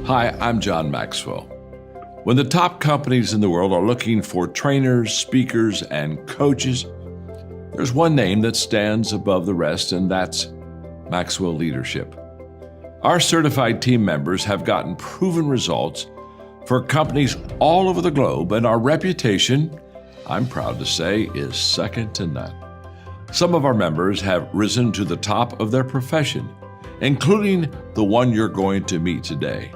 Hi, I'm John Maxwell. When the top companies in the world are looking for trainers, speakers, and coaches, there's one name that stands above the rest, and that's Maxwell Leadership. Our certified team members have gotten proven results for companies all over the globe, and our reputation, I'm proud to say, is second to none. Some of our members have risen to the top of their profession, including the one you're going to meet today.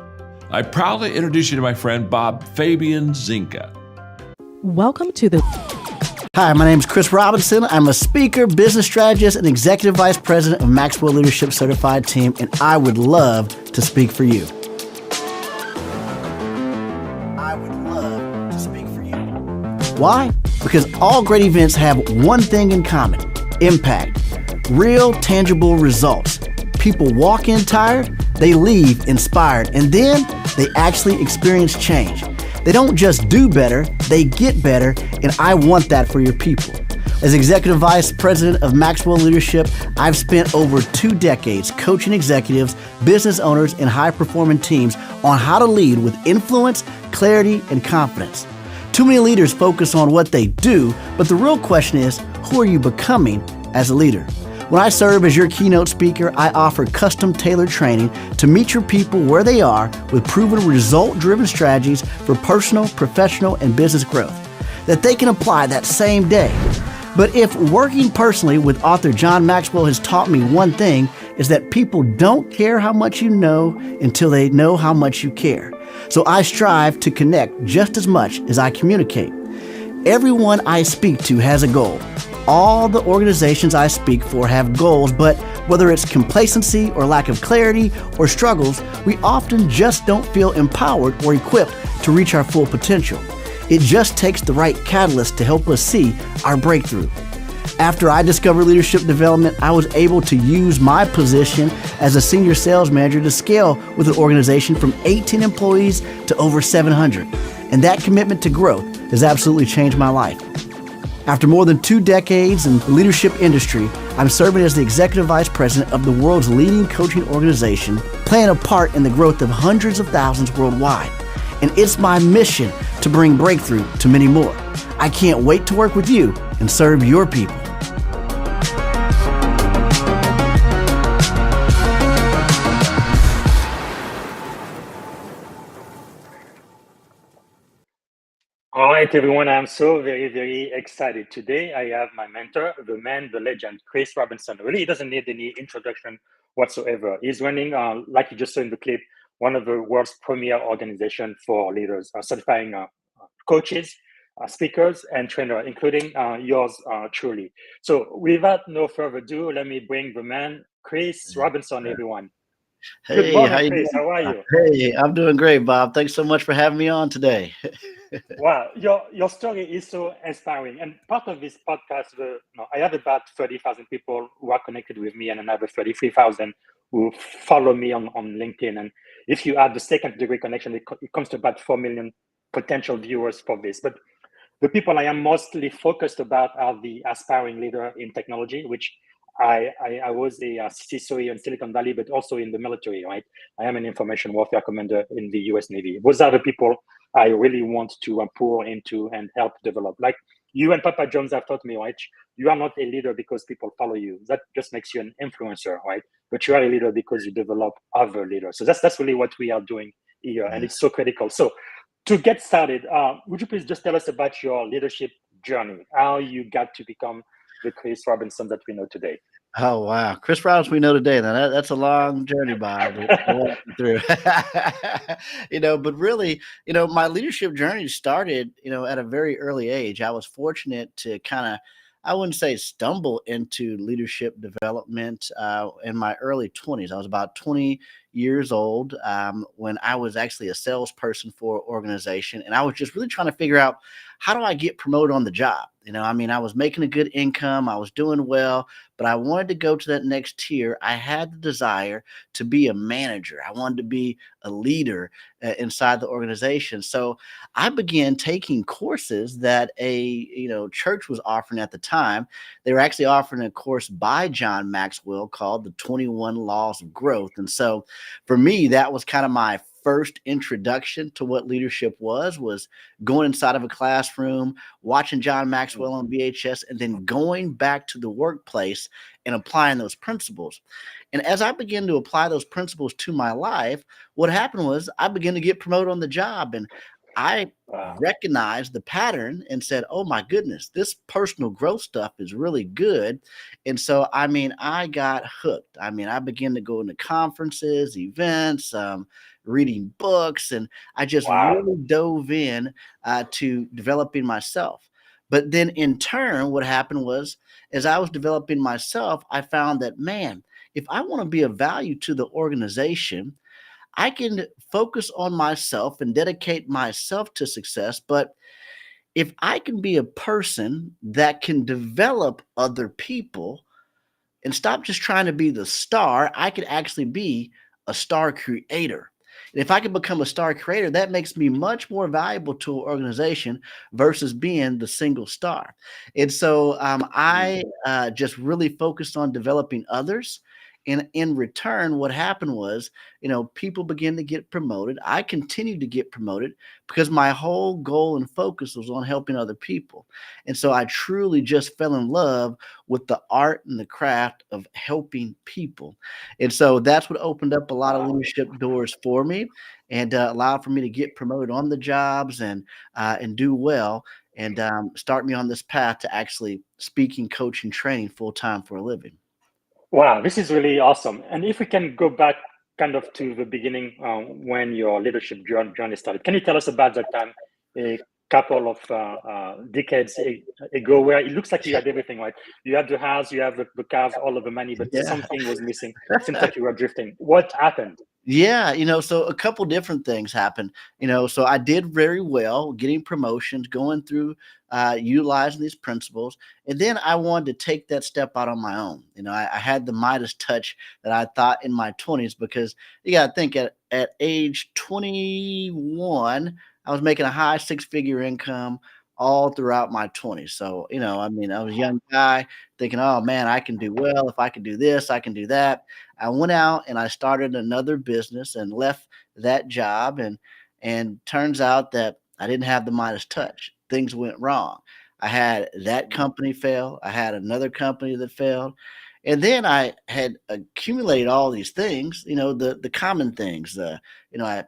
I proudly introduce you to my friend Bob Fabian Zinka. Welcome to the... Hi, my name is Chris Robinson. I'm a speaker, business strategist, and executive vice president of Maxwell Leadership Certified Team, and I would love to speak for you. Why? Because all great events have one thing in common: impact, real, tangible results. People walk in tired, they leave inspired, and then they actually experience change. They don't just do better, they get better, and I want that for your people. As Executive Vice President of Maxwell Leadership, I've spent over 2 decades coaching executives, business owners, and high-performing teams on how to lead with influence, clarity, and confidence. Too many leaders focus on what they do, but the real question is, who are you becoming as a leader? When I serve as your keynote speaker, I offer custom-tailored training to meet your people where they are with proven result-driven strategies for personal, professional, and business growth that they can apply that same day. But if working personally with author John Maxwell has taught me one thing, is that people don't care how much you know until they know how much you care. So I strive to connect just as much as I communicate. Everyone I speak to has a goal. All the organizations I speak for have goals, but whether it's complacency or lack of clarity or struggles, we often just don't feel empowered or equipped to reach our full potential. It just takes the right catalyst to help us see our breakthrough. After I discovered leadership development, I was able to use my position as a senior sales manager to scale with an organization from 18 employees to over 700. And that commitment to growth has absolutely changed my life. After more than 2 decades in the leadership industry, I'm serving as the Executive Vice President of the world's leading coaching organization, playing a part in the growth of hundreds of thousands worldwide. And it's my mission to bring breakthrough to many more. I can't wait to work with you and serve your people. All right, everyone, I'm so very excited. Today, I have my mentor, the man, the legend, Chris Robinson. Really, he doesn't need any introduction whatsoever. He's running, like you just saw in the clip, one of the world's premier organizations for leaders, certifying coaches, speakers, and trainers, including yours truly. So without no further ado, let me bring the man, Chris Robinson, everyone. Hey, Good morning, how you Chris. doing? How are you? Hey, I'm doing great, Bob. Thanks so much for having me on today. Wow, your story is so inspiring. And part of this podcast, I have about 30,000 people who are connected with me and another 33,000 who follow me on LinkedIn. And if you add the second degree connection, it comes to about 4 million potential viewers for this. But the people I am mostly focused about are the aspiring leader in technology, which I was a CISO in Silicon Valley, but also in the military, right? I am an information warfare commander in the US Navy. Those are the people I really want to pour into and help develop. Like you and Papa Jones have taught me, right? You are not a leader because people follow you. That just makes you an influencer, right? But you are a leader because you develop other leaders. So that's really what we are doing here, and it's so critical. So to get started, would you please just tell us about your leadership journey, how you got to become the Chris Robinson that we know today? Oh, wow. Chris Robinson we know today. Now that's a long journey, Bob, to walk you through. But really, my leadership journey started, at a very early age. I was fortunate to kind of, I wouldn't say stumble into leadership development in my early 20s. I was about 20 years old when I was actually a salesperson for an organization. And I was just really trying to figure out, how do I get promoted on the job? I was making a good income. I was doing well, but I wanted to go to that next tier. I had the desire to be a manager. I wanted to be a leader inside the organization. So I began taking courses that a church was offering at the time. They were actually offering a course by John Maxwell called the 21 Laws of Growth. And so for me, that was kind of my first introduction to what leadership was going inside of a classroom, watching John Maxwell on VHS, and then going back to the workplace and applying those principles. And as I began to apply those principles to my life, what happened was I began to get promoted on the job. And I recognized the pattern and said, oh my goodness, this personal growth stuff is really good. And so, I got hooked. I began to go into conferences, events, reading books, and I just really dove in to developing myself. But then in turn, what happened was, as I was developing myself, I found that, man, if I want to be of value to the organization, I can focus on myself and dedicate myself to success. But if I can be a person that can develop other people and stop just trying to be the star, I could actually be a star creator. And if I can become a star creator, that makes me much more valuable to an organization versus being the single star. And so I just really focused on developing others. And in return, what happened was, people began to get promoted. I continued to get promoted because my whole goal and focus was on helping other people. And so I truly just fell in love with the art and the craft of helping people. And so that's what opened up a lot of leadership doors for me and allowed for me to get promoted on the jobs and do well and start me on this path to actually speaking, coaching, training full time for a living. Wow, this is really awesome. And if we can go back kind of to the beginning when your leadership journey started, can you tell us about that time a couple of decades ago where it looks like you had everything, right? You had the house, you have the cars, all of the money, but something was missing. It seems like you were drifting. What happened? Yeah, so a couple different things happened. So I did very well getting promotions, going through utilizing these principles. And then I wanted to take that step out on my own. I had the Midas touch that I thought in my 20s, because you got to think at age 21, I was making a high six-figure income all throughout my 20s. So, I was a young guy thinking, oh man, I can do well. If I can do this, I can do that. I went out and I started another business and left that job. And turns out that I didn't have the Midas touch. Things went wrong. I had that company fail. I had another company that failed. And then I had accumulated all these things, the common things. I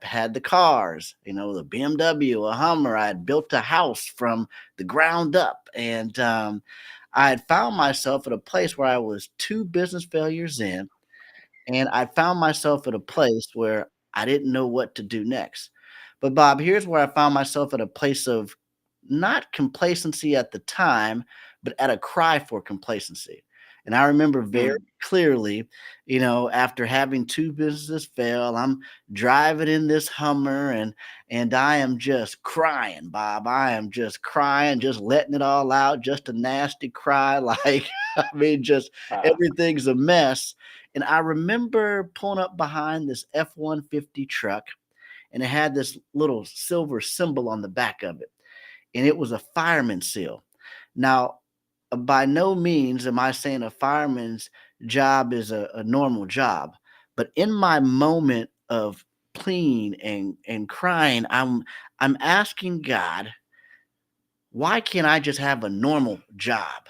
had the cars, the BMW, a Hummer. I had built a house from the ground up. And I had found myself at a place where I was 2 business failures in. And I found myself at a place where I didn't know what to do next. But Bob, here's where I found myself at a place of not complacency at the time, but at a cry for complacency. And I remember very clearly, after having 2 businesses fail, I'm driving in this Hummer and I am just crying, Bob. I am just crying, just letting it all out, just a nasty cry. Like, just everything's a mess. And I remember pulling up behind this F-150 truck, and it had this little silver symbol on the back of it. And it was a fireman's seal. Now, by no means am I saying a fireman's job is a normal job. But in my moment of pleading and crying, I'm asking God, why can't I just have a normal job?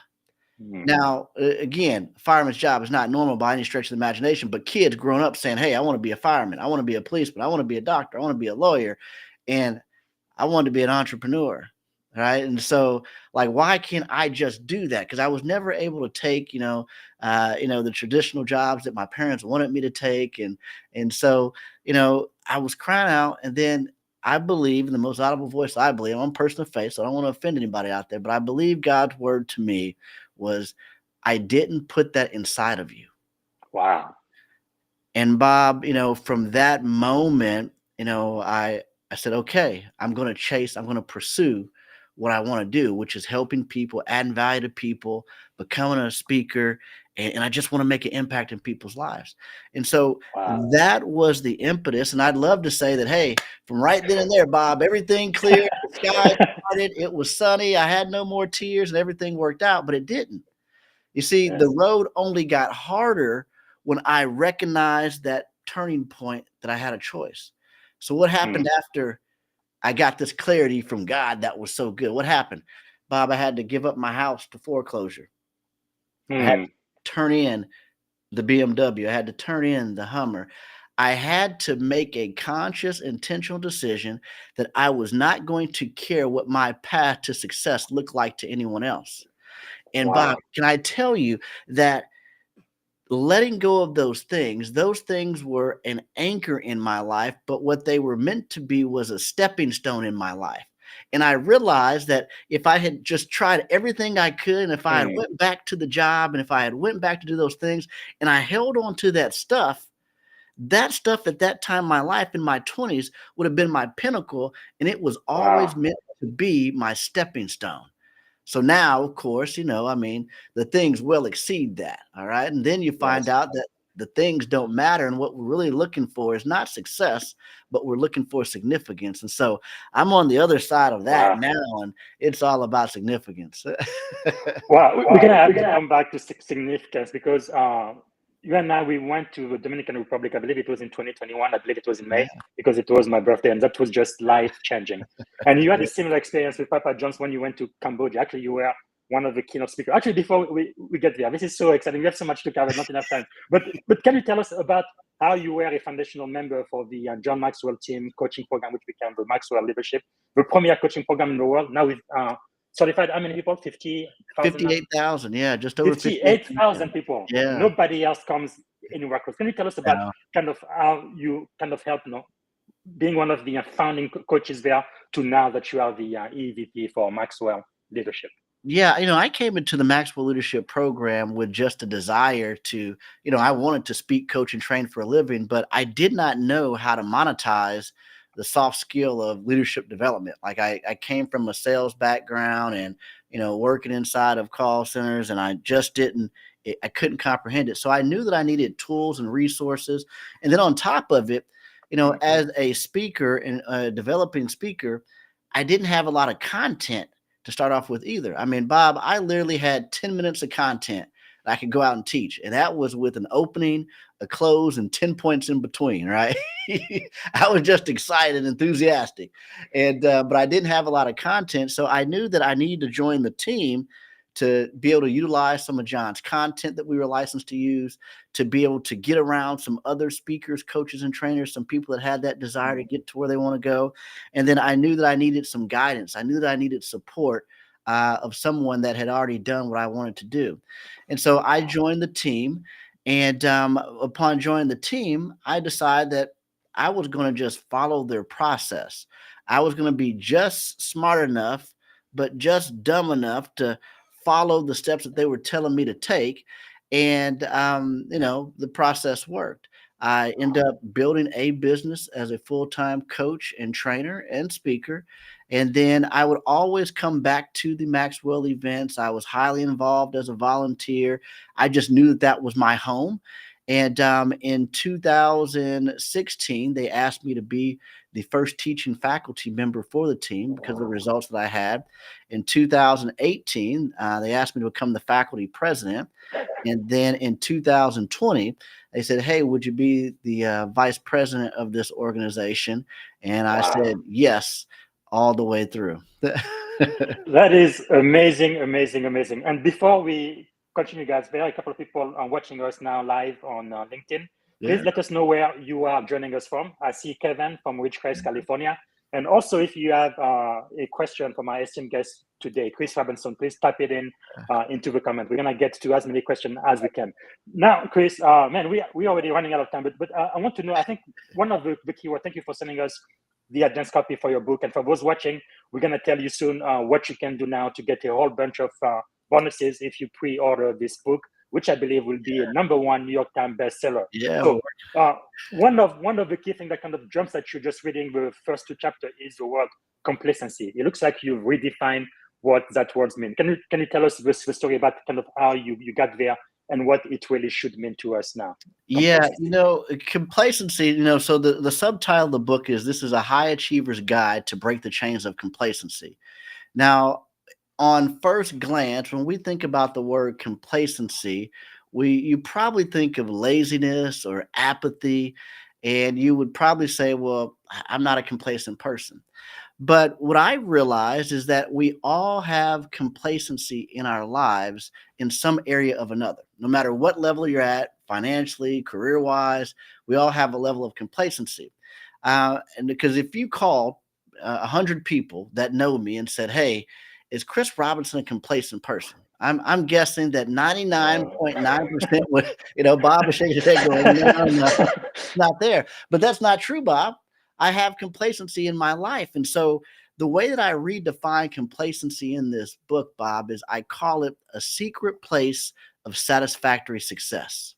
Now, again, fireman's job is not normal by any stretch of the imagination, but kids growing up saying, hey, I want to be a fireman. I want to be a policeman. I want to be a doctor. I want to be a lawyer. And I want to be an entrepreneur. Right. And so, like, why can't I just do that? Because I was never able to take, the traditional jobs that my parents wanted me to take. And so, I was crying out. And then I believe in the most audible voice I believe. I'm a person of faith, so I don't want to offend anybody out there. But I believe God's word to me was, I didn't put that inside of you. Wow. And Bob, from that moment, I said, okay, I'm going to pursue what I want to do, which is helping people, adding value to people, becoming a speaker. And I just want to make an impact in people's lives. And so that was the impetus. And I'd love to say that, hey, from right then and there, Bob, everything cleared, the sky started, it was sunny, I had no more tears, and everything worked out, but it didn't. You see, the road only got harder when I recognized that turning point that I had a choice. So what happened after I got this clarity from God that was so good? What happened? Bob, I had to give up my house to foreclosure. I had to turn in the BMW. I had to turn in the Hummer. I had to make a conscious, intentional decision that I was not going to care what my path to success looked like to anyone else. And Bob, can I tell you that letting go of those things were an anchor in my life, but what they were meant to be was a stepping stone in my life. And I realized that if I had just tried everything I could, and if I had went back to the job, and if I had went back to do those things, and I held on to that stuff at that time in my life in my 20s would have been my pinnacle, and it was always meant to be my stepping stone. So now, of course, the things will exceed that. All right. And then you find out that the things don't matter. And what we're really looking for is not success, but we're looking for significance. And so I'm on the other side of that now, and it's all about significance. Well, we're going to have to come back to significance because you and I, we went to the Dominican Republic. I believe it was in 2021. I believe it was in May because it was my birthday, and that was just life-changing. And you had a similar experience with Papa John's when you went to Cambodia. Actually, you were one of the keynote speakers. Actually, before we get there, this is so exciting. We have so much to cover, not enough time. But can you tell us about how you were a foundational member for the John Maxwell team coaching program, which became the Maxwell Leadership, the premier coaching program in the world, now with certified how many people? 58,000. Yeah, just over 58,000 people. Yeah. Nobody else comes anywhere close. Can you tell us about kind of how you kind of help, being one of the founding coaches there to now that you are the EVP for Maxwell Leadership? Yeah, I came into the Maxwell Leadership program with just a desire to, I wanted to speak, coach, and train for a living, but I did not know how to monetize the soft skill of leadership development. Like I came from a sales background and, working inside of call centers, and I just I couldn't comprehend it. So I knew that I needed tools and resources. And then on top of it, as a speaker and a developing speaker, I didn't have a lot of content to start off with either. I mean, Bob, I literally had 10 minutes of content that I could go out and teach. And that was with an opening, a close, and 10 points in between, right? I was just excited and enthusiastic. And but I didn't have a lot of content. So I knew that I needed to join the team to be able to utilize some of John's content that we were licensed to use, to be able to get around some other speakers, coaches, and trainers, some people that had that desire to get to where they want to go. And then I knew that I needed some guidance. I knew that I needed support of someone that had already done what I wanted to do. And so I joined the team. And upon joining the team, I decided that I was going to just follow their process. I was going to be just smart enough, but just dumb enough to follow the steps that they were telling me to take. And, the process worked. I ended up building a business as a full-time coach and trainer and speaker. And then I would always come back to the Maxwell events. I was highly involved as a volunteer. I just knew that was my home. And in 2016, they asked me to be the first teaching faculty member for the team because of the results that I had. In 2018, they asked me to become the faculty president. And then in 2020, they said, hey, would you be the vice president of this organization? And I said, yes, all the way through. That is amazing, amazing, amazing. And before we continue, guys, there are a couple of people watching us now live on LinkedIn. Please let us know where you are joining us from. I see Kevin from Ridgecrest, California. And also, if you have a question from our esteemed guest today, Chris Robinson, please type it in into the comment. We're going to get to as many questions as we can. Now, Chris, man, we're already running out of time, but I want to know, I think one of the keywords, thank you for sending us the advanced copy for your book. And for those watching, we're going to tell you soon what you can do now to get a whole bunch of bonuses if you pre-order this book, which I believe will be a #1 New York Times bestseller. Yeah. So one of the key things that kind of jumps at you just reading the first 2 chapters is the word complacency. It looks like you've redefined what that word means. Can you tell us the story about kind of how you got there and what it really should mean to us now? Yeah, complacency, so the subtitle of the book is This is a High Achiever's Guide to Break the Chains of Complacency. Now, on first glance, when we think about the word complacency, you probably think of laziness or apathy. And you would probably say, well, I'm not a complacent person. But what I realized is that we all have complacency in our lives in some area of another. No matter what level you're at, financially, career-wise, we all have a level of complacency. And because if you called 100 people that know me and said, "Hey, is Chris Robinson a complacent person?" I'm guessing that 99.9% would, Bob is shaking his head going, no, no, not there. But that's not true, Bob. I have complacency in my life. And so the way that I redefine complacency in this book, Bob, is I call it a secret place of satisfactory success.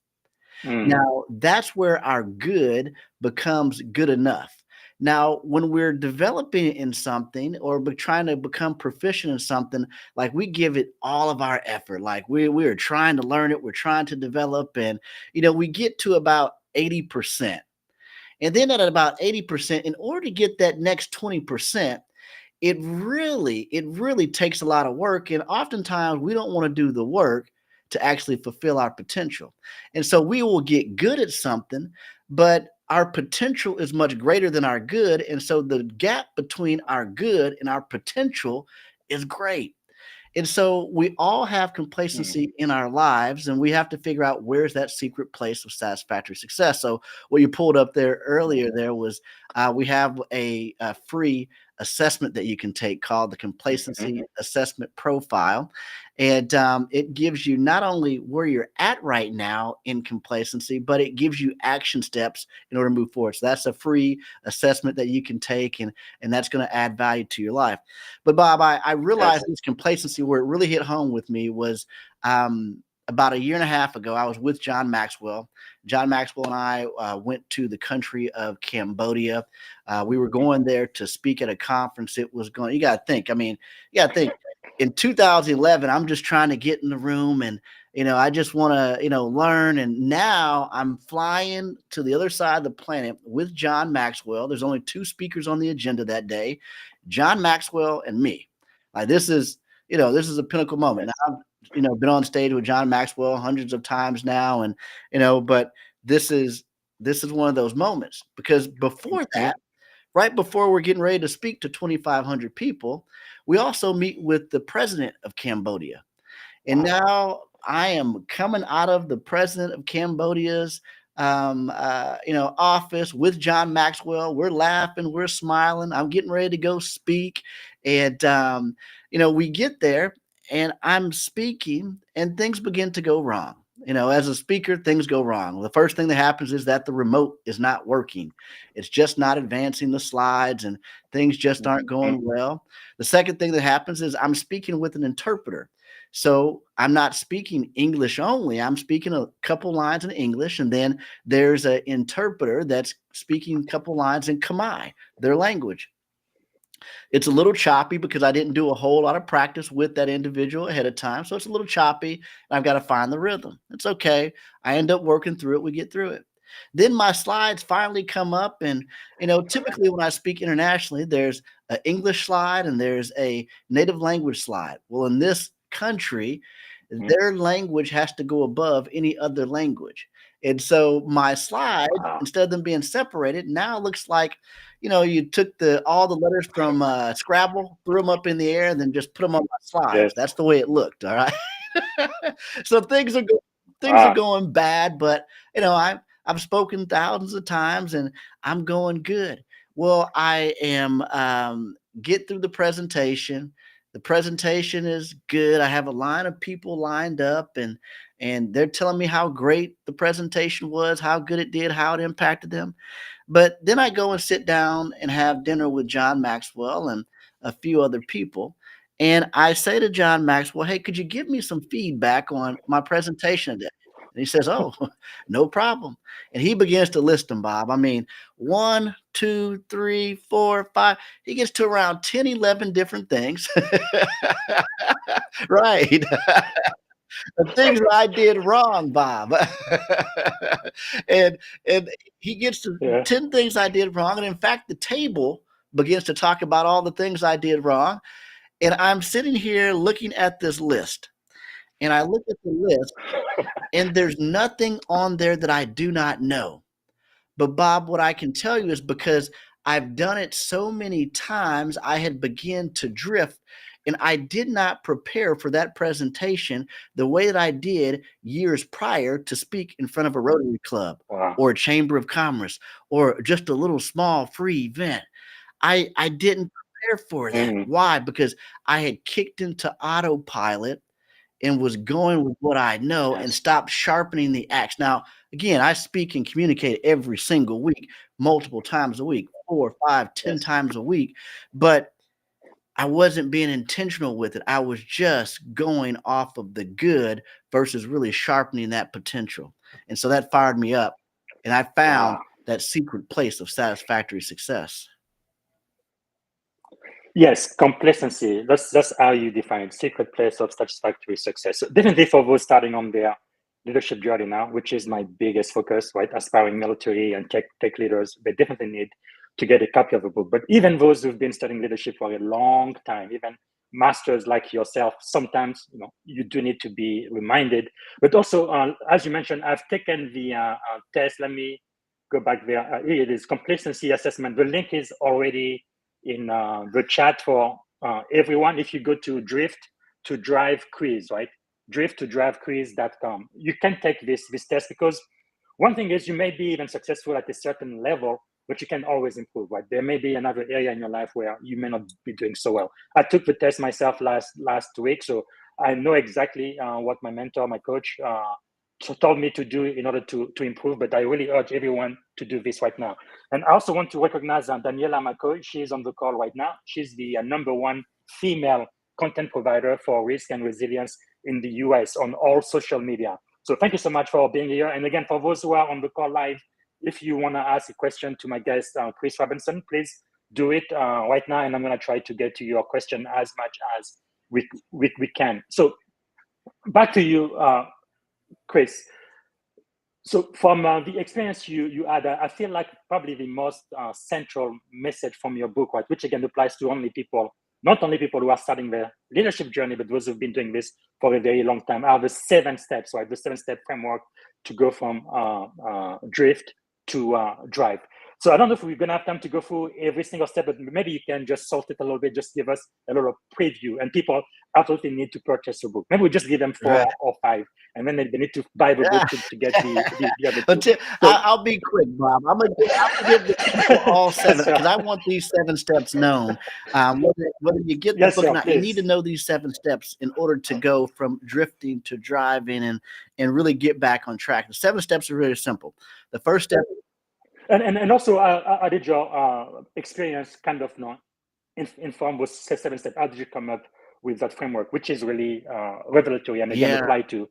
Now, that's where our good becomes good enough. Now, when we're developing in something or trying to become proficient in something, like we give it all of our effort, like we're trying to learn it, we're trying to develop, and we get to about 80%. And then at about 80%, in order to get that next 20%, it really takes a lot of work. And oftentimes we don't want to do the work to actually fulfill our potential. And so we will get good at something, but our potential is much greater than our good. And so the gap between our good and our potential is great. And so we all have complacency in our lives, and we have to figure out where's that secret place of satisfactory success. So what you pulled up there earlier there was we have a free assessment that you can take called the Complacency Assessment Profile. And it gives you not only where you're at right now in complacency, but it gives you action steps in order to move forward. So that's a free assessment that you can take, and that's going to add value to your life. But Bob, I realized this complacency where it really hit home with me was about a year and a half ago. I was with John Maxwell. John Maxwell and I went to the country of Cambodia. We were going there to speak at a conference. It was going, you got to think, in 2011, I'm just trying to get in the room and, I just want to, learn. And now I'm flying to the other side of the planet with John Maxwell. There's only 2 speakers on the agenda that day, John Maxwell and me. Like this is a pinnacle moment. Now, I've been on stage with John Maxwell hundreds of times now. And, but this is one of those moments, because before that, right before we're getting ready to speak to 2,500 people, we also meet with the president of Cambodia. And now I am coming out of the president of Cambodia's office with John Maxwell. We're laughing, we're smiling. I'm getting ready to go speak. And, we get there and I'm speaking and things begin to go wrong. As a speaker, things go wrong. The first thing that happens is that the remote is not working. It's just not advancing the slides and things just aren't going well. The second thing that happens is I'm speaking with an interpreter. So I'm not speaking English only. I'm speaking a couple lines in English, and then there's an interpreter that's speaking a couple lines in Khmer, their language. It's a little choppy because I didn't do a whole lot of practice with that individual ahead of time. So it's a little choppy, and I've got to find the rhythm. It's okay. I end up working through it. We get through it. Then my slides finally come up, and typically when I speak internationally, there's an English slide and there's a native language slide. Well, in this country, their language has to go above any other language. And so my slides, instead of them being separated, now it looks like, you took all the letters from Scrabble, threw them up in the air, and then just put them on my slides. Yes. That's the way it looked. All right. So things are going bad, but I've spoken thousands of times and I'm going good. Well, I am get through the presentation. The presentation is good. I have a line of people lined up and they're telling me how great the presentation was, how good it did, how it impacted them. But then I go and sit down and have dinner with John Maxwell and a few other people. And I say to John Maxwell, hey, could you give me some feedback on my presentation today? And he says, oh, no problem. And he begins to list them, Bob. 1, 2, 3, 4, 5. He gets to around 10, 11 different things. Right. The things that I did wrong, Bob. and he gets to 10 things I did wrong. And in fact, the table begins to talk about all the things I did wrong. And I'm sitting here looking at this list. And I look at the list and there's nothing on there that I do not know. But Bob, what I can tell you is because I've done it so many times, I had begun to drift, and I did not prepare for that presentation the way that I did years prior to speak in front of a Rotary Club Wow. or a Chamber of Commerce or just a little small free event. I didn't prepare for that. Mhm. Why? Because I had kicked into autopilot and was going with what I know and Yes. stopped sharpening the axe. Now, again, I speak and communicate every single week, multiple times a week, 4, 5, 10 Yes. times a week, but I wasn't being intentional with it. I was just going off of the good versus really sharpening that potential. And so that fired me up, and I found Wow. that secret place of satisfactory success. Yes, complacency. That's how you define secret place of satisfactory success. So definitely for those starting on their leadership journey now, which is my biggest focus, right? Aspiring military and tech leaders, they definitely need to get a copy of the book. But even those who've been studying leadership for a long time, even masters like yourself, sometimes you do need to be reminded. But also, as you mentioned, I've taken the test. Let me go back there. Here it is, complacency assessment. The link is already in the chat for everyone. If you go to drift to drive quiz, right? Drift to drive quiz.com. You can take this test, because one thing is you may be even successful at a certain level, but you can always improve, right? There may be another area in your life where you may not be doing so well. I took the test myself last week, so I know exactly what my mentor, my coach, told me to do in order to improve. But I really urge everyone to do this right now. And I also want to recognize Daniela, my coach. She's on the call right now. She's the number one female content provider for risk and resilience in the US on all social media. So thank you so much for being here. And again, for those who are on the call live, if you want to ask a question to my guest, Chris Robinson, please do it right now. And I'm going to try to get to your question as much as we can. So back to you, Chris. So from the experience you had, I feel like probably the most central message from your book, right, which again applies to not only people who are starting their leadership journey, but those who've been doing this for a very long time, are the 7 steps, right? The 7-step framework to go from drift to drive. So I don't know if we're going to have time to go through every single step, but maybe you can just salt it a little bit, just give us a little preview. And people absolutely need to purchase your book. Maybe we just give them 4 Right. or 5, and then they need to buy the book to get the other 2. So, I'll be quick, Bob. I'm gonna give the people all 7 yes, sir. because I want these 7 steps known. Whether you get the Yes, book sir, or not, you need please. to know these 7 steps in order to go from drifting to driving and really get back on track. The 7 steps are really simple. The first step. And also, how did your experience kind of inform was 7 steps? How did you come up with that framework, which is really revelatory and again Yeah. apply to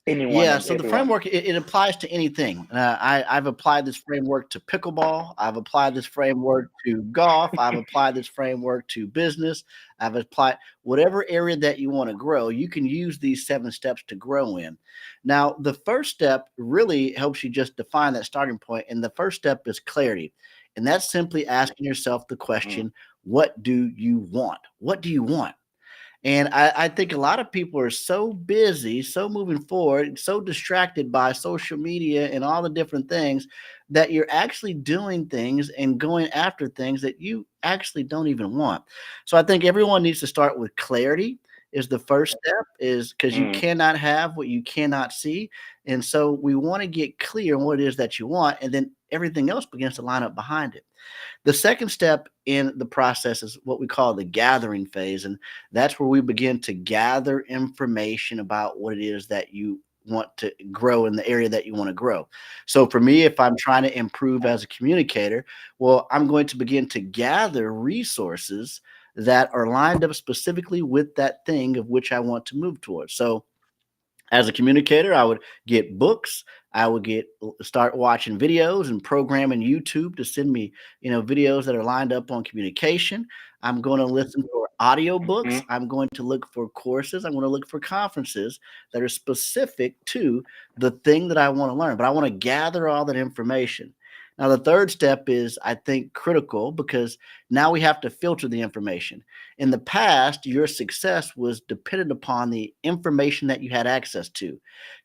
anyone Yeah, and so the everyone? framework it applies to anything. I've applied this framework to pickleball. I've applied this framework to golf. I've applied this framework to business. I've applied whatever area that you want to grow. You can use these 7 steps to grow in. Now, the first step really helps you just define that starting point, and the first step is clarity, and that's simply asking yourself the question: what do you want? What do you want? And I think a lot of people are so busy, so moving forward, so distracted by social media and all the different things that you're actually doing things and going after things that you actually don't even want. So I think everyone needs to start with clarity is the first step, is because you cannot have what you cannot see. And so we want to get clear on what it is that you want, and then everything else begins to line up behind it. The second step in the process is what we call the gathering phase. And that's where we begin to gather information about what it is that you want to grow in the area that you want to grow. So for me, if I'm trying to improve as a communicator, well, I'm going to begin to gather resources that are lined up specifically with that thing of which I want to move towards. So as a communicator, I would get books. I would start watching videos and programming YouTube to send me, videos that are lined up on communication. I'm going to listen for audiobooks. I'm going to look for courses. I'm going to look for conferences that are specific to the thing that I want to learn. But I want to gather all that information. Now, the third step is, I think, critical because now we have to filter the information. In the past, your success was dependent upon the information that you had access to.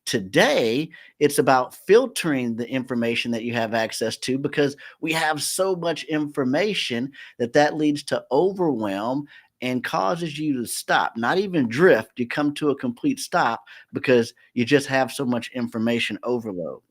Today, it's about filtering the information that you have access to because we have so much information that leads to overwhelm and causes you to stop, not even drift. You come to a complete stop because you just have so much information overload.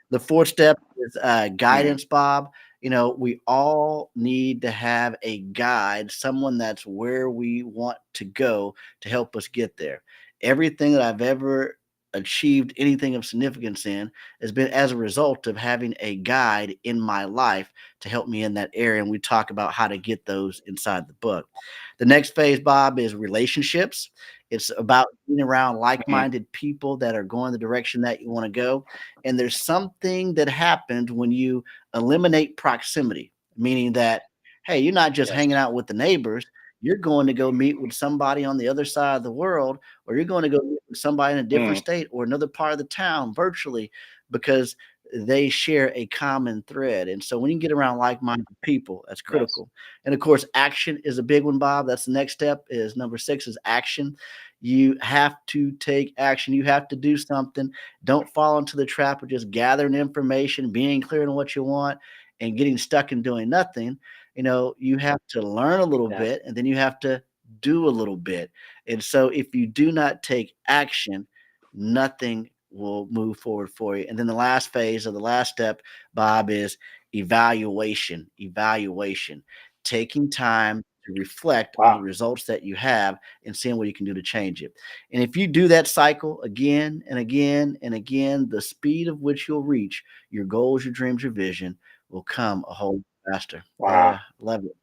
The fourth step is Mm. guidance, Bob. We all need to have a guide, someone that's where we want to go to help us get there. Everything that I've ever achieved anything of significance in has been as a result of having a guide in my life to help me in that area. And we talk about how to get those inside the book. The next phase, Bob, is relationships. It's about being around like Mm. minded people that are going the direction that you want to go. And there's something that happens when you eliminate proximity, meaning that, hey, you're not just Yes. hanging out with the neighbors. You're going to go meet with somebody on the other side of the world, or you're going to go meet with somebody in a different Mm. state or another part of the town virtually because they share a common thread. And so when you get around like-minded people, that's Yes. critical. And of course, action is a big one, Bob. That's the next step. Is number 6 is action. You have to take action. You have to do something. Don't fall into the trap of just gathering information, being clear on what you want, and getting stuck in doing nothing. You have to learn a little Yes. bit and then you have to do a little bit. And so if you do not take action, nothing will move forward for you. And then the last phase or the last step, Bob, is evaluation. Evaluation. Taking time to reflect on the Wow. results that you have and seeing what you can do to change it. And if you do that cycle again and again and again, the speed of which you'll reach your goals, your dreams, your vision will come a whole lot faster. Wow. Yeah, love it.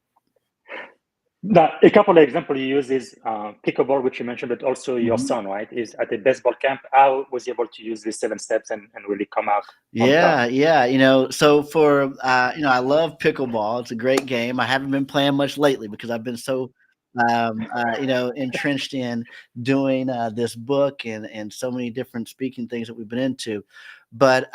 Now, a couple of examples you use is pickleball, which you mentioned, but also your Mhm. son, right? Is at a baseball camp. How was he able to use these 7 steps and really come out on top? Yeah, yeah. So for I love pickleball. It's a great game. I haven't been playing much lately because I've been so entrenched in doing this book and so many different speaking things that we've been into. But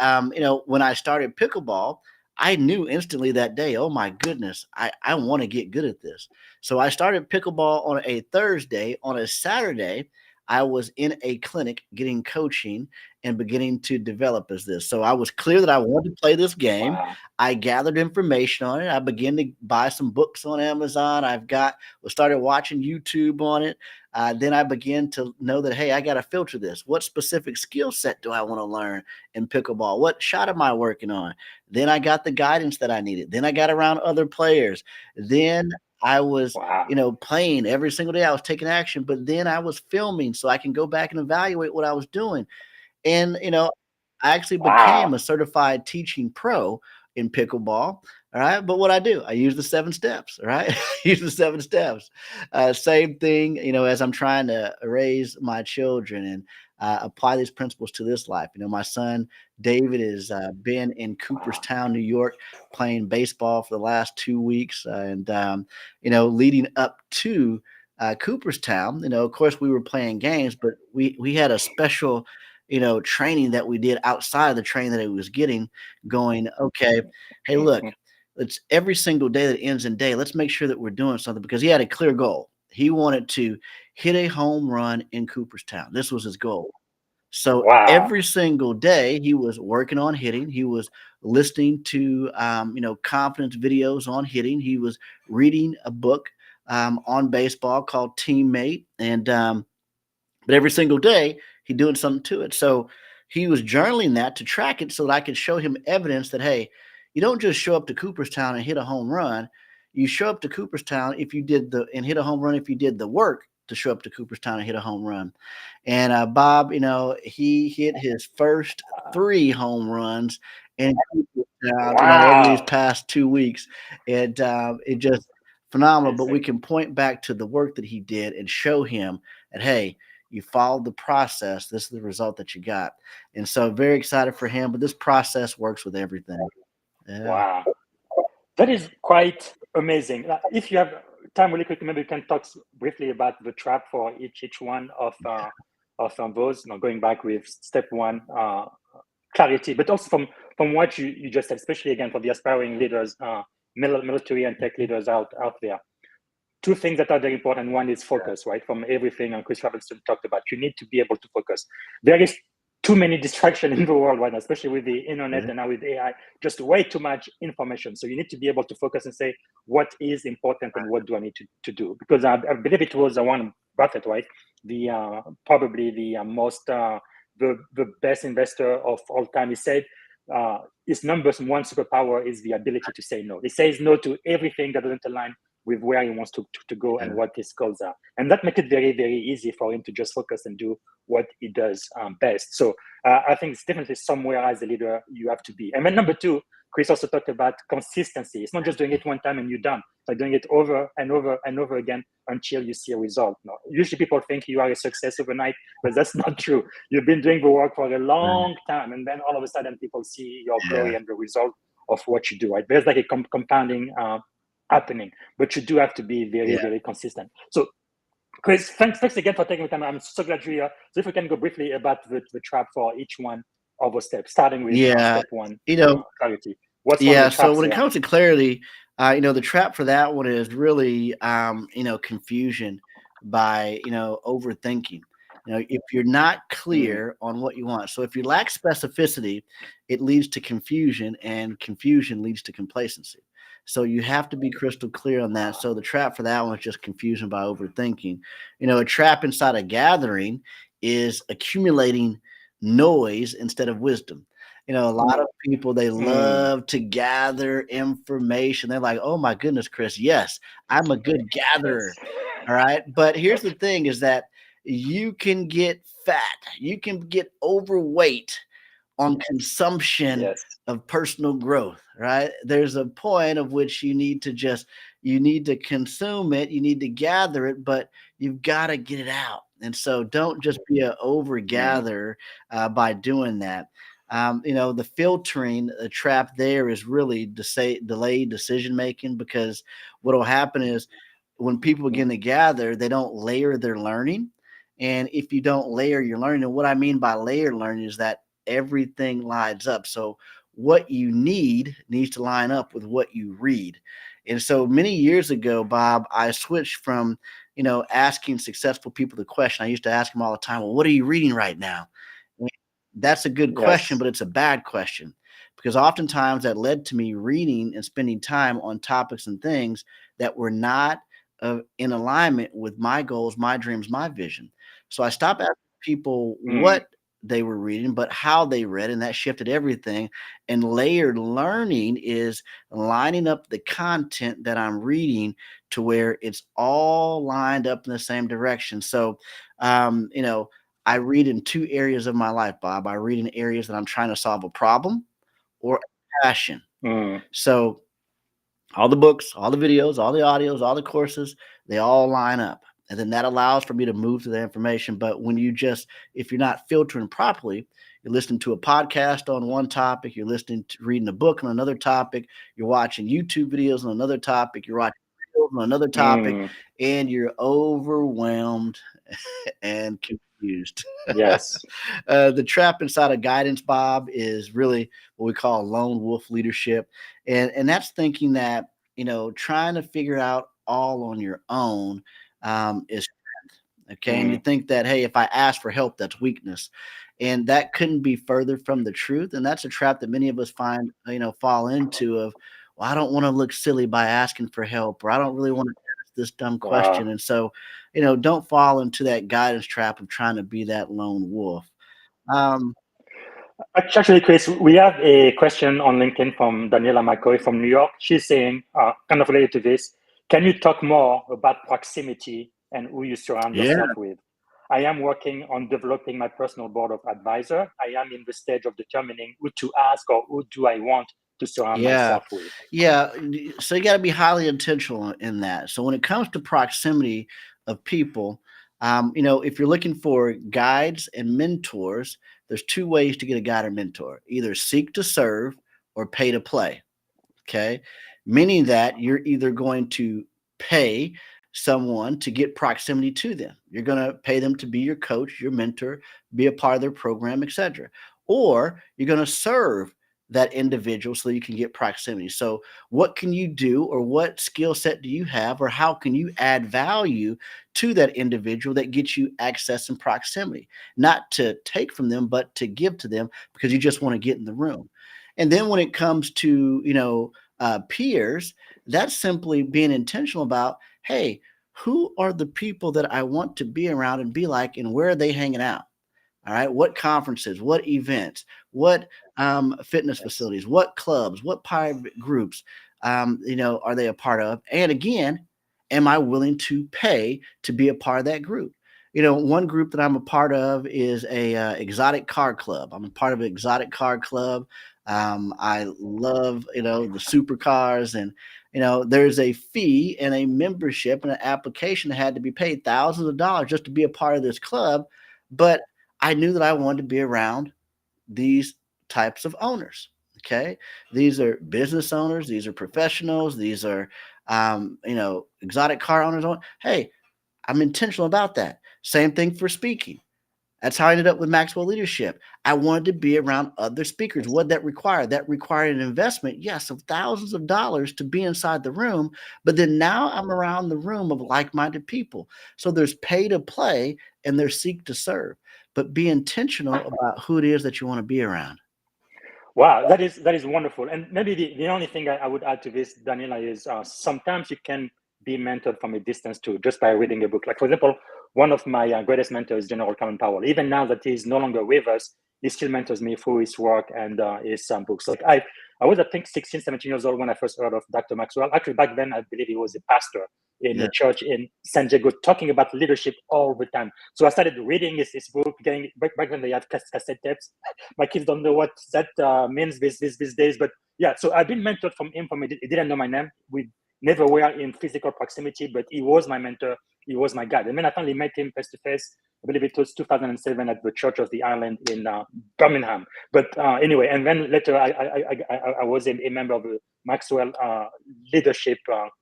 when I started pickleball, I knew instantly that day, oh my goodness, I want to get good at this. So I started pickleball on a Thursday. On a Saturday, I was in a clinic getting coaching and beginning to develop as this. So I was clear that I wanted to play this game. Wow. I gathered information on it. I began to buy some books on Amazon. Started watching YouTube on it. Then I began to know that, hey, I got to filter this. What specific skill set do I want to learn in pickleball? What shot am I working on? Then I got the guidance that I needed. Then I got around other players. Then I was, Wow. playing every single day. I was taking action, but then I was filming so I can go back and evaluate what I was doing. And, I actually became Wow. a certified teaching pro in pickleball. All right. But what I do, I use the 7 steps. All right. Use the 7 steps. Same thing, as I'm trying to raise my children and apply these principles to this life. My son, David, has been in Wow. Cooperstown, New York, playing baseball for the last 2 weeks. Leading up to Cooperstown, of course, we were playing games, but we had a special training that we did outside of the training that he was getting, going, okay, hey, look, Mhm. it's every single day that ends in day. Let's make sure that we're doing something because he had a clear goal. He wanted to hit a home run in Cooperstown. This was his goal. So Wow. every single day he was working on hitting. He was listening to, confidence videos on hitting. He was reading a book on baseball called Teammate. But every single day, he doing something to it. So he was journaling that to track it so that I could show him evidence that, hey, you don't just show up to Cooperstown and hit a home run. You show up to Cooperstown and hit a home run if you did the work to show up to Cooperstown and hit a home run. And Bob, he hit his first 3 home runs in Cooperstown, over these Wow. past 2 weeks. And it just phenomenal. But we Amazing. can point back to the work that he did and show him that, hey, you followed the process. This is the result that you got. And so very excited for him. But this process works with everything. Yeah. Wow. That is quite amazing. If you have time, really quickly, maybe we can talk briefly about the trap for each one of those. Going back with step one, clarity, but also from from what you just said, especially again for the aspiring leaders, military and tech leaders out there, two things that are very important. One is focus, right? From everything Chris Robinson talked about, you need to be able to focus. There is too many distractions in the world right now, especially with the internet and now with AI, just way too much information. So you need to be able to focus and say, what is important and what do I need to do? Because I believe it was Warren Buffett, right? The probably the most, the best investor of all time. He said, his number one superpower is the ability to say no. He says no to everything that doesn't align with where he wants to go and what his goals are. And that makes it very, very easy for him to just focus and do what he does best. So I think it's definitely somewhere as a leader you have to be. And then number two, Chris also talked about consistency. It's not just doing it one time and you're done. It's like doing it over and over and over again until you see a result. No, usually people think you are a success overnight, but that's not true. You've been doing the work for a long time, and then all of a sudden people see your glory and the result of what you do. Right? There's like a compounding happening, but you do have to be very, very consistent. So, Chris, thanks again for taking the time. I'm so glad you're here. So if we can go briefly about the trap for each one of those steps, starting with step one, clarity. What's one of the so traps when it there? comes to clarity, the trap for that one is really, confusion by, overthinking. If you're not clear on what you want, so if you lack specificity, it leads to confusion, and confusion leads to complacency. So you have to be crystal clear on that. So the trap for that one is just confusion by overthinking. A trap inside a gathering is accumulating noise instead of wisdom. A lot of people, they love to gather information. They're like, oh my goodness, Chris, yes, I'm a good gatherer. All right. But here's the thing is that you can get fat. You can get overweight on consumption of personal growth, right? There's a point of which you need to consume it, you need to gather it, but you've got to get it out. And so don't just be an over gatherer by doing that. The filtering, the trap there is really delayed decision making, because what will happen is when people begin to gather, they don't layer their learning. And if you don't layer your learning, and what I mean by layer learning is that everything lines up. So what you needs to line up with what you read. And so many years ago, Bob, I switched from, asking successful people the question. I used to ask them all the time, well, what are you reading right now? And that's a good question, but it's a bad question, because oftentimes that led to me reading and spending time on topics and things that were not in alignment with my goals, my dreams, my vision. So I stopped asking people what they were reading, but how they read, and that shifted everything. And layered learning is lining up the content that I'm reading to where it's all lined up in the same direction. So, I read in two areas of my life, Bob. I read in areas that I'm trying to solve a problem or a passion. So all the books, all the videos, all the audios, all the courses, they all line up. And then that allows for me to move to the information. But if you're not filtering properly, you're listening to a podcast on one topic, you're reading a book on another topic, you're watching YouTube videos on another topic, you're watching videos on another topic, and you're overwhelmed and confused. Yes. The trap inside of guidance, Bob, is really what we call lone wolf leadership. And that's thinking that, trying to figure out all on your own is strength. Okay. And you think that, hey, if I ask for help, that's weakness. And that couldn't be further from the truth. And that's a trap that many of us fall into of, well, I don't want to look silly by asking for help, or I don't really want to ask this dumb question. And so, don't fall into that guidance trap of trying to be that lone wolf. Actually, Chris, we have a question on LinkedIn from Daniela McCoy from New York. She's saying, kind of related to this, can you talk more about proximity and who you surround yourself with? I am working on developing my personal board of advisor. I am in the stage of determining who to ask or who do I want to surround myself with. Yeah. So you got to be highly intentional in that. So when it comes to proximity of people, if you're looking for guides and mentors, there's two ways to get a guide or mentor: either seek to serve or pay to play. Okay. Meaning that you're either going to pay someone to get proximity to them. You're going to pay them to be your coach, your mentor, be a part of their program, etc. Or you're going to serve that individual so you can get proximity. So what can you do, or what skill set do you have, or how can you add value to that individual that gets you access and proximity, not to take from them, but to give to them because you just want to get in the room. And then when it comes to, peers, that's simply being intentional about, hey, who are the people that I want to be around and be like, and where are they hanging out? All right. What conferences, what events, what fitness facilities, what clubs, what private groups, are they a part of? And again, am I willing to pay to be a part of that group? One group that I'm a part of is a exotic car club. I'm a part of an exotic car club. I love, the supercars, and, there's a fee and a membership and an application that had to be paid thousands of dollars just to be a part of this club. But I knew that I wanted to be around these types of owners. Okay. These are business owners. These are professionals. These are, exotic car owners. Hey, I'm intentional about that. Same thing for speaking. That's how I ended up with Maxwell Leadership. I wanted to be around other speakers. What that required? That required an investment, yes, of thousands of dollars to be inside the room. But then now I'm around the room of like-minded people. So there's pay to play and there's seek to serve. But be intentional about who it is that you want to be around. Wow, that is wonderful. And maybe the only thing I would add to this, Daniela, is sometimes you can be mentored from a distance too, just by reading a book. Like, for example, one of my greatest mentors is General Colin Powell. Even now that he's no longer with us, he still mentors me through his work and his books. Like I was, I think, 16, 17 years old when I first heard of Dr. Maxwell. Actually, back then, I believe he was a pastor in a church in San Diego, talking about leadership all the time. So I started reading his book, getting back when they had cassette tapes. My kids don't know what that means these days, but yeah. So I've been mentored from him. He didn't know my name. We never were in physical proximity, but he was my mentor. He was my guide. And then I finally met him face to face. I believe it was 2007 at the Church of the Island in Birmingham. But anyway, and then later I was a member of the Maxwell Leadership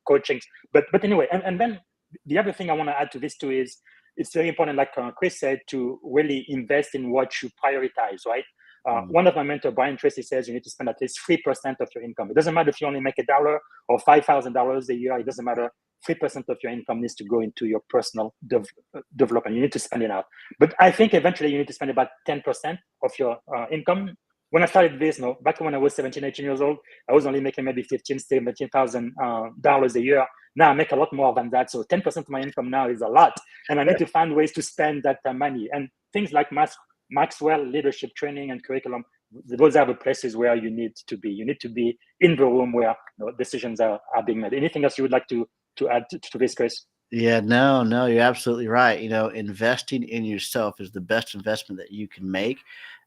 Coaching. But anyway, and then the other thing I want to add to this too is it's very important, like Chris said, to really invest in what you prioritize, right? One of my mentors, Brian Tracy, says you need to spend at least 3% of your income. It doesn't matter if you only make $1 or $5,000 a year. It doesn't matter. 3% of your income needs to go into your personal development. You need to spend it out. But I think eventually you need to spend about 10% of your income. When I started this, back when I was 17, 18 years old, I was only making maybe $15,000, $17,000 a year. Now I make a lot more than that. So 10% of my income now is a lot. And I need to find ways to spend that money. And things like Maxwell Leadership Training and Curriculum, those are the places where you need to be. You need to be in the room where decisions are being made. Anything else you would like to add to this, Chris? Yeah, no, you're absolutely right. Investing in yourself is the best investment that you can make.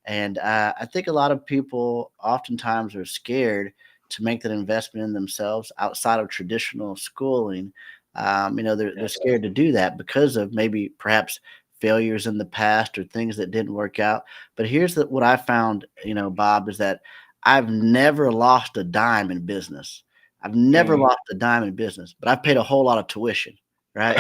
And I think a lot of people oftentimes are scared to make that investment in themselves outside of traditional schooling. They're scared to do that because of maybe perhaps failures in the past or things that didn't work out. But here's what I found, Bob, is that I've never lost a dime in business. I've never lost a dime in business, but I've paid a whole lot of tuition, right?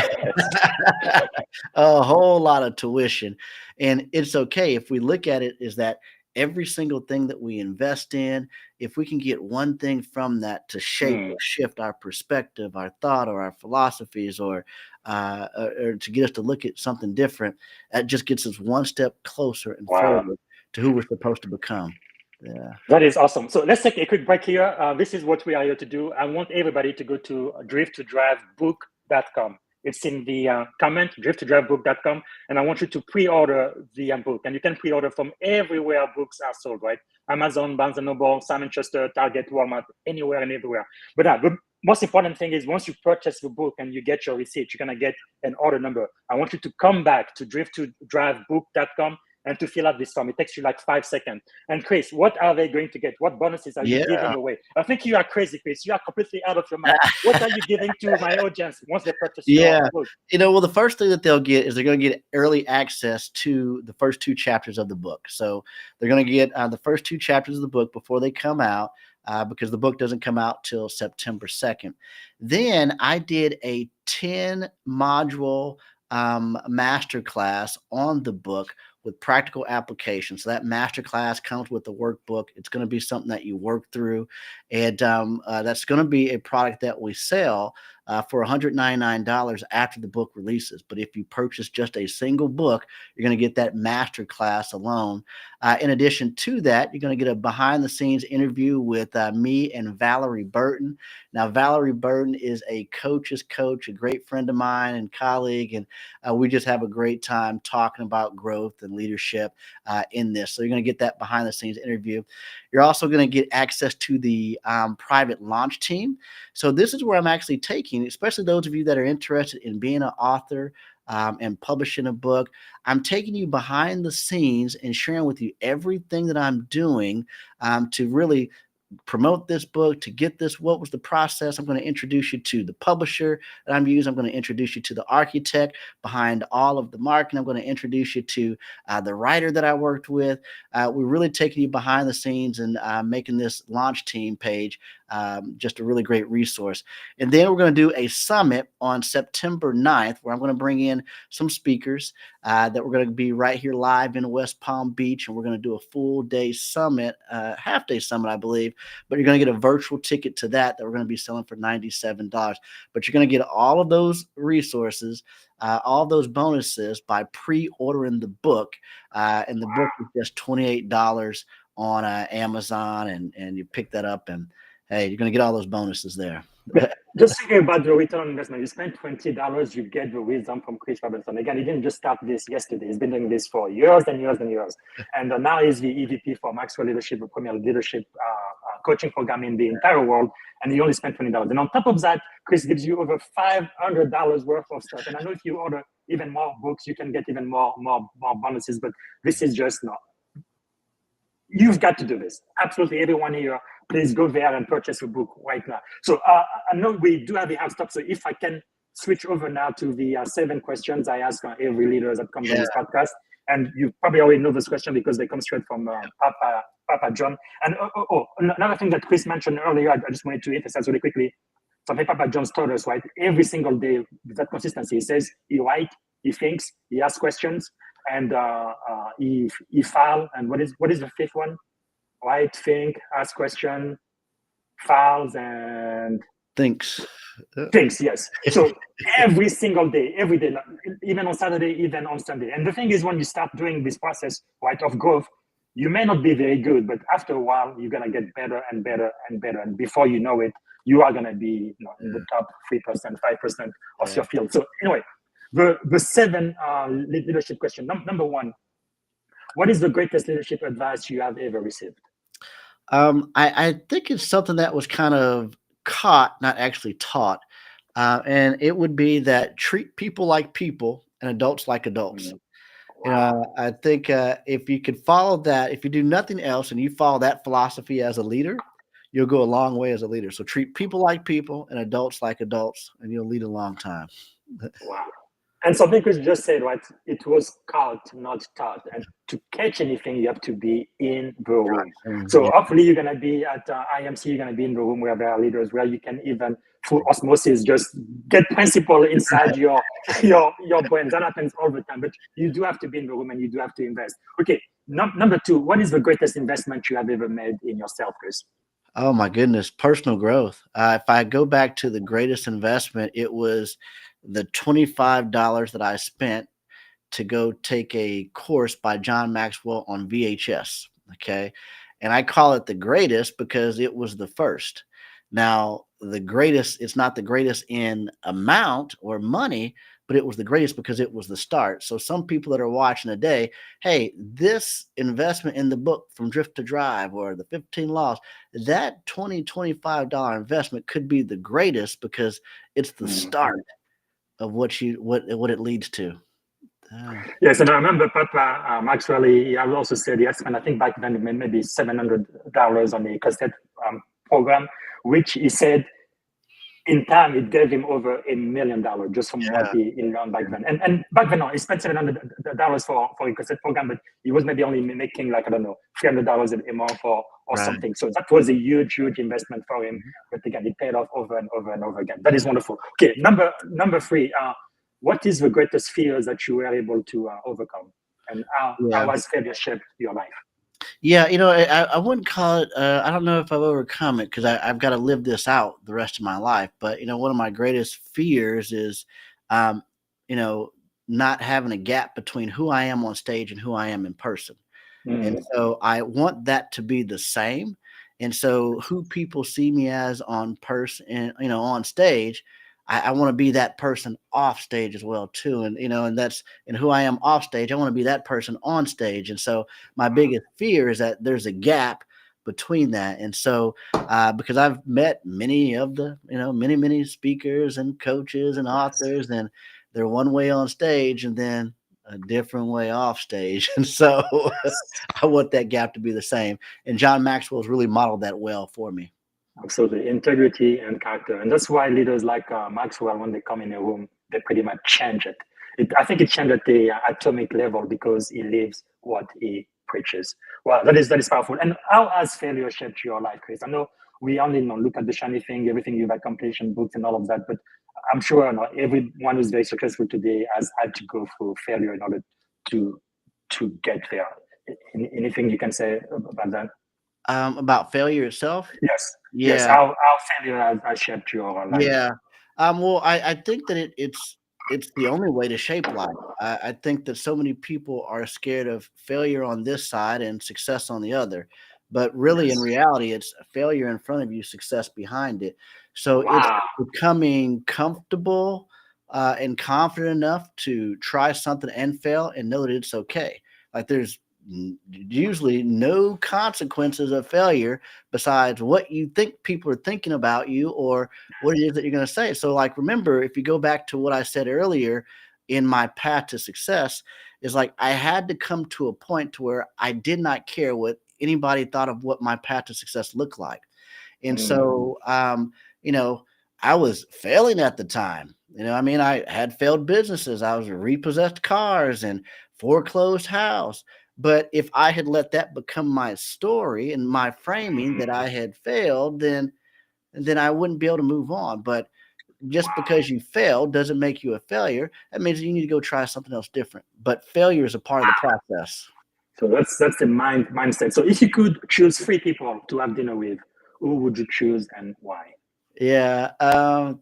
A whole lot of tuition. And it's okay if we look at it is that every single thing that we invest in, if we can get one thing from that to shape or shift our perspective, our thought, or our philosophies, or to get us to look at something different, that just gets us one step closer and further to who we're supposed to become. Yeah. That is awesome. So let's take a quick break here. This is what we are here to do. I want everybody to go to drifttodrivebook.com. It's in the comment, drifttodrivebook.com. And I want you to pre-order the book. And you can pre-order from everywhere books are sold, right? Amazon, Barnes & Noble, Simon Schuster, Target, Walmart, anywhere and everywhere. But the most important thing is once you purchase the book and you get your receipt, you're going to get an order number. I want you to come back to drifttodrivebook.com and to fill out this form. It takes you like 5 seconds. And Chris, what are they going to get? What bonuses are you giving away? I think you are crazy, Chris. You are completely out of your mind. What are you giving to my audience once they purchase your book? Well, the first thing that they'll get is they're going to get early access to the first 2 chapters of the book. So they're going to get the first 2 chapters of the book before they come out, because the book doesn't come out till September 2nd. Then I did a 10 module masterclass on the book with practical application. So that masterclass comes with the workbook. It's going to be something that you work through, and that's going to be a product that we sell for $199 after the book releases. But if you purchase just a single book, you're going to get that masterclass alone. In addition to that, you're going to get a behind-the-scenes interview with me and Valerie Burton. Now, Valerie Burton is a coach's coach, a great friend of mine and colleague, and we just have a great time talking about growth and leadership in this. So you're going to get that behind-the-scenes interview. You're also going to get access to the private launch team. So this is where I'm actually taking, especially those of you that are interested in being an author and publishing a book. I'm taking you behind the scenes and sharing with you everything that I'm doing to really promote this book, to get this. What was the process? I'm going to introduce you to the publisher that I'm using. I'm going to introduce you to the architect behind all of the marketing. I'm going to introduce you to the writer that I worked with. We're really taking you behind the scenes and making this launch team page just a really great resource. And then we're going to do a summit on September 9th, where I'm going to bring in some speakers that we're going to be right here live in West Palm Beach. And we're going to do a full day summit, half day summit, I believe. But you're going to get a virtual ticket to that we're going to be selling for $97. But you're going to get all of those resources, all those bonuses by pre-ordering the book. And the book is just $28 on Amazon. And you pick that up, and hey, you're going to get all those bonuses there. Just thinking about the return on investment, you spend $20, you get the wisdom from Chris Robinson. Again, he didn't just start this yesterday. He's been doing this for years and years and years. And now he's the EVP for Maxwell Leadership, the premier leadership coaching program in the entire world. And he only spent $20. And on top of that, Chris gives you over $500 worth of stuff. And I know if you order even more books, you can get even more bonuses. But this is just not. You've got to do this. Absolutely, everyone here, please go there and purchase a book right now. So I know we do have a hard stop. So if I can switch over now to the 7 questions I ask every leader that comes on this podcast. And you probably already know this question because they come straight from Papa John. And another thing that Chris mentioned earlier, I just wanted to emphasize really quickly. Something Papa John taught us, right? Every single day, that consistency. He says he writes, he thinks, he asks questions, and he file. And what is the 5th one? Write, think, ask question, files, and Thinks, yes. So every single day, every day, even on Saturday, even on Sunday. And the thing is, when you start doing this process, right, of growth, you may not be very good, but after a while, you're going to get better and better and better. And before you know it, you are going to be in the top 3%, 5% of your field. So anyway, the 7 leadership question. Number 1, what is the greatest leadership advice you have ever received? I think it's something that was kind of caught, not actually taught. And it would be that treat people like people and adults like adults. Wow. I think if you could follow that, if you do nothing else and you follow that philosophy as a leader, you'll go a long way as a leader. So treat people like people and adults like adults, and you'll lead a long time. Wow. And something Chris just said, right? It was caught, not taught. And to catch anything, you have to be in the room. So hopefully you're going to be at IMC, you're going to be in the room where there are leaders, where you can even, through osmosis, just get principle inside your brain. That happens all the time. But you do have to be in the room, and you do have to invest. Okay, number 2, what is the greatest investment you have ever made in yourself, Chris? Oh, my goodness. Personal growth. If I go back to the greatest investment, it was the $25 that I spent to go take a course by John Maxwell on VHS. Okay. And I call it the greatest because it was the first. Now, the greatest, it's not the greatest in amount or money, but it was the greatest because it was the start. So some people that are watching today, hey, this investment in the book From Drift to Drive or the 15 Laws, that $25 investment could be the greatest because it's the start of what it leads to. Yes, and I remember Papa Maxwell, he also said, yes, and I think back then maybe $700 on the cassette program, which he said in time it gave him over $1 million just from what he learned back then. And back then, he spent $700 for a cassette program, but he was maybe only making like, I don't know, $300 a month or something. So that was a huge investment for him. But again, it paid off over and over and over again. That is wonderful. Okay, number 3. what is the greatest fears that you were able to overcome, and how has failure shaped your life? Yeah, I wouldn't call it. I don't know if I've overcome it because I've got to live this out the rest of my life. But one of my greatest fears is, um, you know, not having a gap between who I am on stage and who I am in person. And Mm. so I want that to be the same. And so who people see me as on person, on stage, I want to be that person off stage as well too. And who I am off stage, I want to be that person on stage. And so my biggest fear is that there's a gap between that. And so because I've met many of the, many speakers and coaches and authors, and they're one way on stage and then a different way off stage. And so I want that gap to be the same. And John Maxwell's really modeled that well for me. Absolutely, integrity and character, and that's why leaders like Maxwell, when they come in a room, they pretty much change it. I think it changed at the atomic level because he lives what he preaches. Wow, that is powerful. And how has failure shaped your life, Chris? I know we only look at the shiny thing, everything you've accomplished in books and all of that, but I'm sure everyone who's very successful today has had to go through failure in order to get there. Anything you can say about that? About failure itself? Yes. Yes. Yeah. How failure has shaped your life? Yeah. Well, I think that it's the only way to shape life. I think that so many people are scared of failure on this side and success on the other. But really, in Yes. reality, it's failure in front of you, success behind it. So it's Wow. becoming comfortable and confident enough to try something and fail and know that it's okay. Like there's usually no consequences of failure besides what you think people are thinking about you or what it is that you're going to say. So, like, remember, if you go back to what I said earlier in my path to success, is like I had to come to a point to where I did not care what anybody thought of what my path to success looked like. And so, I was failing at the time. I had failed businesses. I was repossessed cars and foreclosed house. But if I had let that become my story and my framing that I had failed, then I wouldn't be able to move on. But just because you failed doesn't make you a failure. That means you need to go try something else different. But failure is a part of the process. So that's the mindset. So if you could choose 3 people to have dinner with, who would you choose and why? Yeah,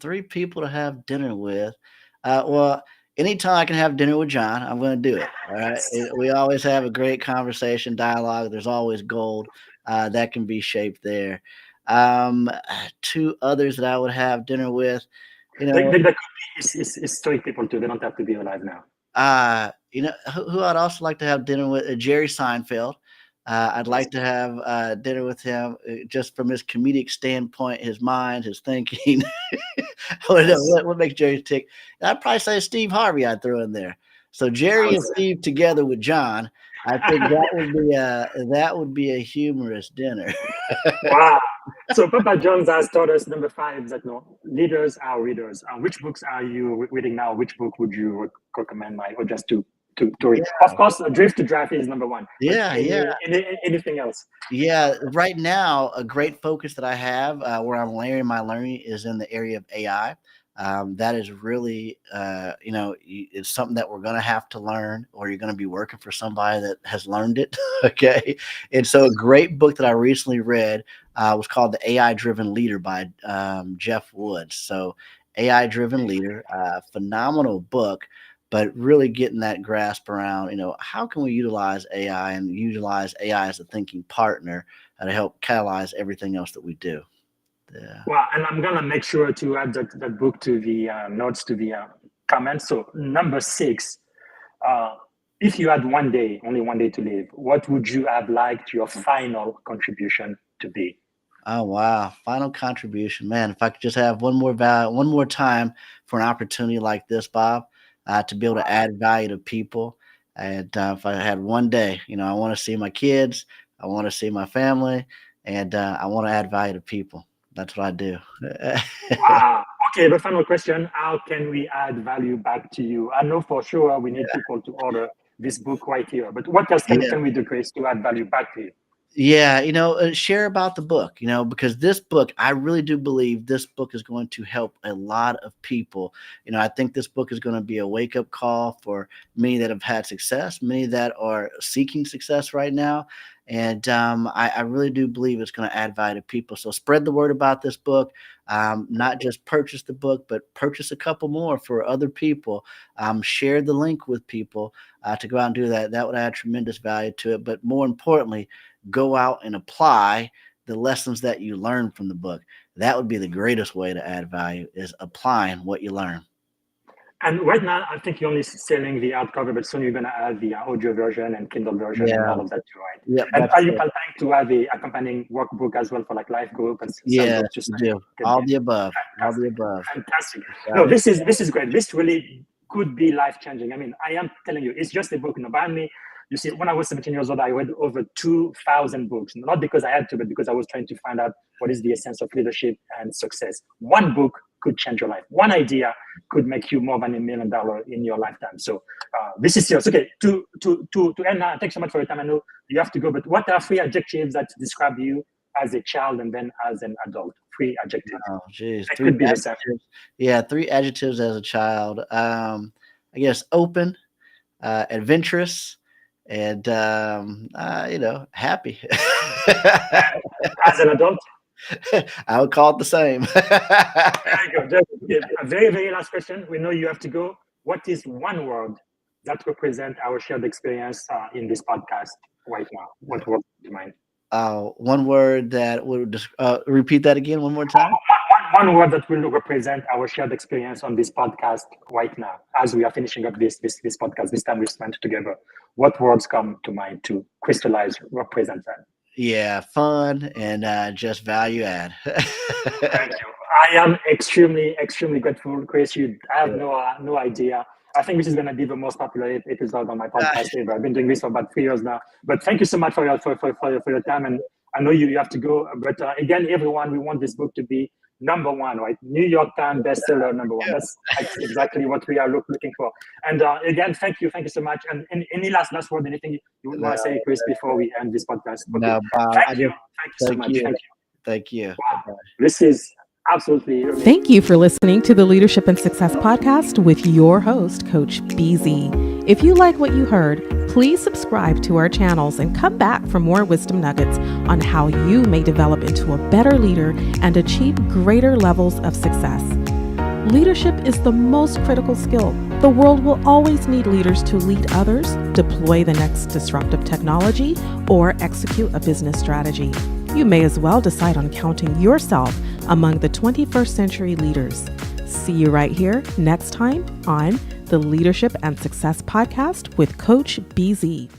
3 people to have dinner with. Well, anytime I can have dinner with John, I'm going to do it. All right. We always have a great conversation, dialogue. There's always gold that can be shaped there. 2 others that I would have dinner with, That could be historic people too. They don't have to be alive now. who I'd also like to have dinner with, Jerry Seinfeld. I'd like to have dinner with him just from his comedic standpoint, his mind, his thinking. What makes Jerry tick? I'd probably say Steve Harvey I'd throw in there. So Jerry and Steve together with John, I think that would be a humorous dinner. Wow. So Papa John's has taught us number 5 that leaders are readers. Which books are you reading now? Which book would you recommend my audience to read? Yeah. Of course, Drift to Draft is number 1. Yeah, Anything else? Yeah, right now, a great focus that I have where I'm layering my learning is in the area of AI. That is really, it's something that we're going to have to learn, or you're going to be working for somebody that has learned it. Okay. And so a great book that I recently read was called The AI Driven Leader by Jeff Woods. So AI Driven Leader, phenomenal book, but really getting that grasp around, how can we utilize AI and utilize AI as a thinking partner to help catalyze everything else that we do. Yeah. Well, and I'm gonna make sure to add that book to the notes, to the comments. So number 6, if you had only one day to live, what would you have liked your final contribution to be? Oh wow! Final contribution, man. If I could just have one more time for an opportunity like this, Bob, to be able to add value to people, and if I had one day, I want to see my kids, I want to see my family, and I want to add value to people. That's what I do. Wow. Okay, the final question, how can we add value back to you? I know for sure we need people to order this book right here, but what else can we do, Chris, to add value back to you? Yeah, share about the book, because this book, I really do believe this book is going to help a lot of people. I think this book is going to be a wake up call for many that have had success, many that are seeking success right now. And I really do believe it's going to add value to people. So spread the word about this book. Not just purchase the book, but purchase a couple more for other people. Share the link with people to go out and do that. That would add tremendous value to it. But more importantly, go out and apply the lessons that you learn from the book. That would be the greatest way to add value, is applying what you learn. And right now, I think you're only selling the hardcover, but soon you're going to add the audio version and Kindle version and all of that too, right? Yeah. And are you planning to have the accompanying workbook as well for like life group and Yeah, just all the above. All the above. Fantastic. No, this is great. This really could be life changing. I mean, I am telling you, it's just a book. By me, you see, when I was 17 years old, I read over 2,000 books, not because I had to, but because I was trying to find out what is the essence of leadership and success. One book could change your life. One idea could make you more than $1 million in your lifetime. So this is serious. Okay, to end now, thanks so much for your time. I know you have to go, but what are 3 adjectives that describe you as a child and then as an adult? 3 adjectives. Oh, geez. 3 adjectives. Yeah, 3 adjectives as a child. I guess open, adventurous, and happy. As an adult? I would call it the same. Very good. A very, very last question. We know you have to go. What is one word that represents our shared experience in this podcast right now? What word do you mind? One word that would repeat that again one more time. One word that will represent our shared experience on this podcast right now, as we are finishing up this podcast, this time we spent together. What words come to mind to crystallize, represent that? Yeah, fun and just value add. Thank you. I am extremely, extremely grateful, Chris. I have no idea. I think this is going to be the most popular episode on my podcast ever. I've been doing this for about 3 years now. But thank you so much for your time. And I know you have to go. But again, everyone, we want this book to be #1, right? New York Times bestseller #1. That's exactly what we are looking for. And again, thank you so much. And any last word, anything you want to say, Chris, before we end this podcast? Okay. No, Bob, thank you so much. Thank you. Wow. This is absolutely amazing. Thank you for listening to the Leadership and Success Podcast with your host, Coach BZ. If you like what you heard, please subscribe to our channels and come back for more wisdom nuggets on how you may develop into a better leader and achieve greater levels of success. Leadership is the most critical skill. The world will always need leaders to lead others, deploy the next disruptive technology, or execute a business strategy. You may as well decide on counting yourself among the 21st century leaders. See you right here next time on the Leadership and Success Podcast with Coach BZ.